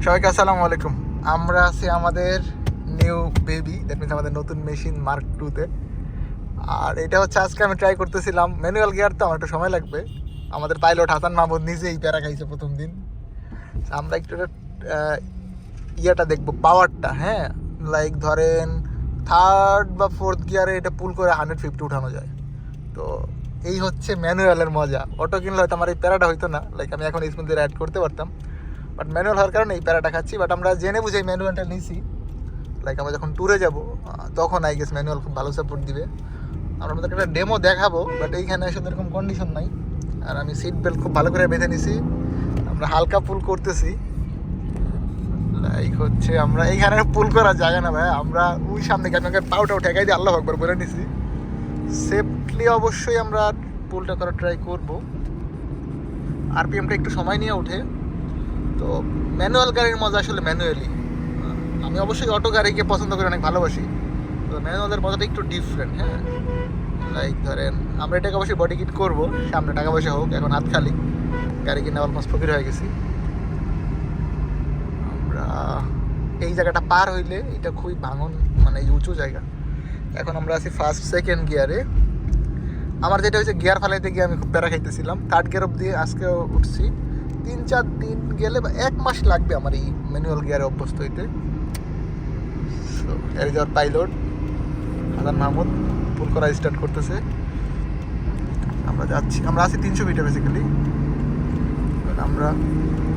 সবাইকে আসসালামু আলাইকুম। আমরা আছি আমাদের নিউ বেবি, দ্যাট মিনস আমাদের নতুন মেশিন মার্ক 2-তে। আর এটা হচ্ছে আজকে আমি ট্রাই করতেছিলাম ম্যানুয়াল গিয়ার, তো আমার একটু সময় লাগবে। আমাদের পাইলট হাসান মাহমুদ নিজেই প্যারা খাইছে প্রথম দিন। আমরা একটু ইয়েটা দেখবো, পাওয়ারটা। হ্যাঁ, লাইক ধরেন থার্ড বা ফোর্থ গিয়ারে এটা পুল করে 150 উঠানো যায়। তো এই হচ্ছে ম্যানুয়ালের মজা। অটো কিনলে হয়তো আমার এই প্যারাটা হইতো না, লাইক আমি এখন স্পিন দিয়ে অ্যাড করতে পারতাম, বাট ম্যানুয়াল হওয়ার কারণে এই প্যারাটা খাচ্ছি। বাট আমরা জেনে বুঝে এই ম্যানুয়ালটা নিয়েছি, লাইক আমরা যখন ট্যুরে যাব তখন আই গেস ম্যানুয়াল খুব ভালো সাপোর্ট দিবে। আমরা আমাদের একটা ডেমো দেখাবো, বাট এইখানে আসলে এরকম কন্ডিশন নাই। আর আমি সিট বেল্ট খুব ভালো করে বেঁধে নিছি, আমরা হালকা পুল করতেছি। লাইক হচ্ছে আমরা এইখানে পুল করা জায়গা না ভাই, আমরা ওই সামনে আপনাকে পাউটাও ঠেকাই দিয়ে আল্লাহ আকবার বলে নিছি। সেফলি অবশ্যই আমরা পুলটা করার ট্রাই করবো। আরপিএমটা একটু সময় নিয়ে ওঠে। তো ম্যানুয়াল গাড়ির মজা আসলে ম্যানুয়ালি। আমি অবশ্যই অটো গাড়িকে পছন্দ করি, অনেক ভালোবাসি। তো ম্যানুয়ালের মজাটা একটু ডিফারেন্ট। হ্যাঁ, লাইক ধরেন আমরা এটাকে অবশ্যই বডি কিট করবো, সামনে টাকা পয়সা হোক। এখন হাত খালি, গাড়ি কিনে অলমোস্ট ফকির হয়ে গেছি আমরা। এই জায়গাটা পার হইলে এটা খুবই ভাঙন, মানে এই উঁচু জায়গা। এখন আমরা আছি ফার্স্ট সেকেন্ড গিয়ারে। আমার যেটা হচ্ছে গিয়ার ফালাইতে গিয়ে আমি খুব প্যারা খাইতেছিলাম। থার্ড গিয়ার অব্দি আজকে উঠছি। 3-4 দিন গেলে বা 1 মাস লাগবে আমার এই ম্যানুয়াল গিয়ারে অভ্যস্ত হইতে। সো এর যাওয়ার পাইলট হাসান মাহমুদ পুল করা স্টার্ট করতেছে। আমরা যাচ্ছি, আমরা আছি 300 মিটার বেসিক্যালি। আমরা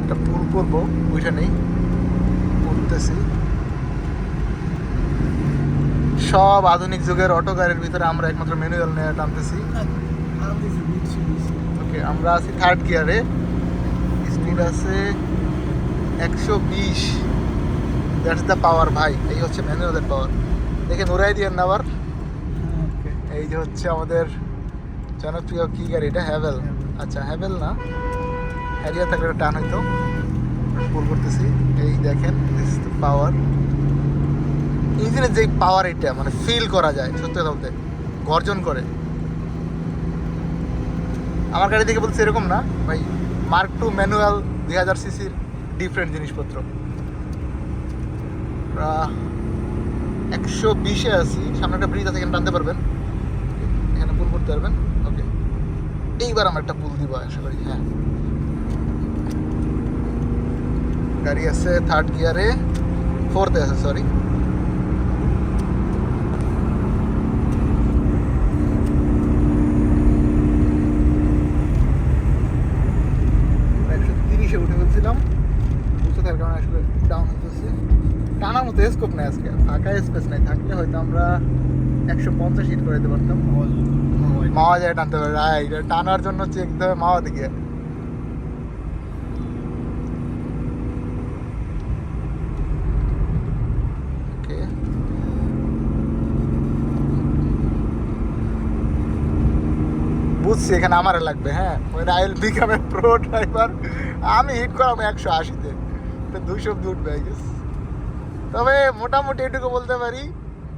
একটা পুল করবো, ওইটা নেই, উঠতেছি। সব আধুনিক যুগের অটো গাড়ির ভিতরে আমরা একমাত্র ম্যানুয়াল নিয়ে টানতেছি। ওকে, আমরা আছি থার্ড গিয়ারে, স্পিড আছে 120। দ্যাটস দ্য পাওয়ার ভাই, এই হচ্ছে ম্যানুয়ালের পাওয়ার। দেখে নোরাই দিয়ে না আবার। এই যে হচ্ছে আমাদের জনপ্রিয় কি গাড়ি এটা, হ্যাভেল। আচ্ছা হ্যাভেল না, হ্যারিয়া থাকলে টান হইতো। পুল করতেছি, এই দেখেন দিস ইজ দ্য পাওয়ার। ইঞ্জিনের যে পাওয়ার, এটা মানে ফিল করা যায় সত্যি কথা বলতে, গর্জন করে। আমার গাড়ি থেকে বলছে এরকম না ভাই, মার্ক 2 ম্যানুয়াল 2000 সিসির ডিফারেন্ট জিনিসপত্র। 120-এ আছি, সামনে একটা ব্রিজ আছে, এখানে টানতে পারবেন, এখানে পুল করতে পারবেন। ওকে, এইবার আমরা একটা পুল দিব আশা করি। হ্যাঁ, গাড়ি আছে থার্ড গিয়ারে, ফোর্থে আছে, সরি। উঠে ফেলছিলাম, বুঝতে থাকার কারণে আসলে ডাউন হতেছে। টানার মতো স্কোপ নেই আজকে, ফাঁকা স্পেস নেই। থাকলে হয়তো আমরা 150 হিট করে দিতে পারতাম। মাওয়া যায় টানতে পারে, টানার জন্য চেক দিতে হবে মাওয়া দিকে। ওকে, বুঝছি এখানে আমার লাগবে। হ্যাঁ, I will become a pro driver. আমি হিট করাবো 180-তে, 200 অব্দি উঠবে আই গেস। তবে মোটামুটি এটুকু বলতে পারি,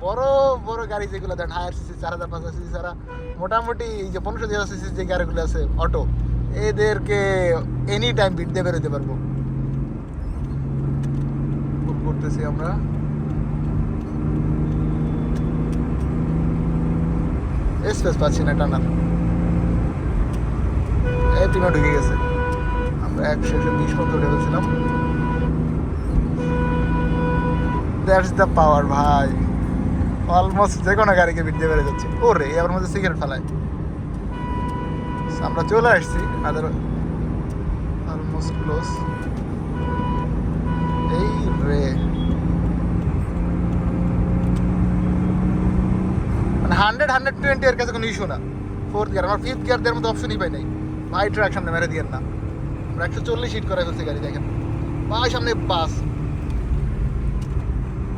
বড় বড় গাড়ি যেগুলো দেন হায়ার সিসি 4000-5000 সিসি ছাড়া, মোটামুটি এই যে 1500 সিসির যে গাড়িগুলো আছে অটো, এদেরকে এনি টাইম বিট দিয়ে বেরোতে পারবো। বুক করতেছি আমরা। স্পেস পাচ্ছি না টানার, এই টিমে ঢুকে গেছে। আমরা 120 পর্যন্ত উঠে গেছিলাম। দ্যাটস দ্য পাওয়ার ভাই, অলমোস্ট যে কোনো গাড়িকে বিট দিয়ে বেড়ে যাচ্ছে। ওরে এবার মধ্যে সিগারেট ফেলায়। আমরা চলে আসছি, আদার অলমোস্ট ক্লোজ। এই রে, মানে 100-120 এর কাছে কোনো ইস্যু না। ফোর্থ গিয়ার, আমার ফিফথ গিয়ার দেওয়ার মতো অপশনই পাই নাই ভাই। ট্র্যাক সামনে মেরে দিয়েন না, আমরা 140 হিট করে ফেলছি গাড়ি। দেখেন ভাই সামনে বাস,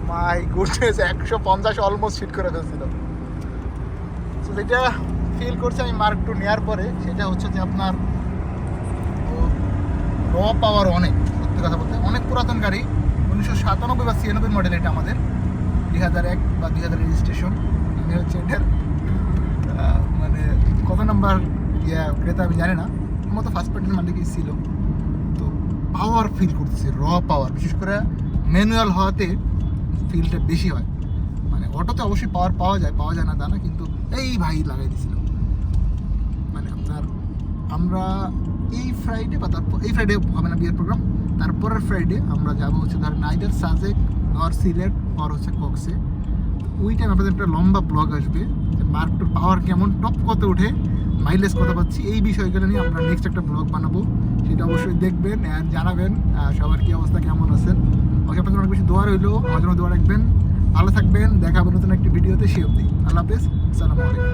মাই গুডনেস, 150 অলমোস্ট হিট করে ফেলছিল। তো যেটা ফিল করছি আমি মার্ক 2 নেওয়ার পরে, সেটা হচ্ছে যে আপনার র পাওয়ার অনেক। সত্যি কথা বলতে অনেক পুরাতন গাড়ি, 1997 বা 96 মডেল। এটা আমাদের 2001 বা 2000 রেজিস্ট্রেশন। আমি হচ্ছে এটার মানে কত নাম্বার ক্রেতা আমি জানি না, মতো ফার্স্ট পার্টির মালিকই ছিল। তো পাওয়ার ফিল করতেছি, র পাওয়ার। বিশেষ করে ম্যানুয়াল হওয়াতে ফিলটা বেশি হয়। মানে অটোতে অবশ্যই পাওয়ার পাওয়া যায় না তা না, কিন্তু এই ভাই লাগাই দিয়েছিল। মানে আপনার আমরা এই ফ্রাইডে বা তারপর এই ফ্রাইডে হবে না বিয়ের প্রোগ্রাম, তারপরের ফ্রাইডে আমরা যাবো হচ্ছে ধরেন either Sajek or Sylhet or হচ্ছে কক্সে। ওই টাইম আপনাদের একটা লম্বা ব্লগ আসবে যে মার্ক টুর পাওয়ার কেমন, টপ কত ওঠে, মাইলেজ কত পাচ্ছি, এই বিষয়গুলো নিয়ে আমরা নেক্সট একটা ব্লগ বানাবো। সেটা অবশ্যই দেখবেন আর জানাবেন সবার কী অবস্থা, কেমন আছেন। ওকে, আপনাদের অনেক বেশি দোয়া রইলো, আমার জন্য দোয়া রাখবেন। ভালো থাকবেন, দেখা হবে নতুন একটি ভিডিওতে। সে অবধি আল্লাহ হাফেজ, আসসালামু আলাইকুম।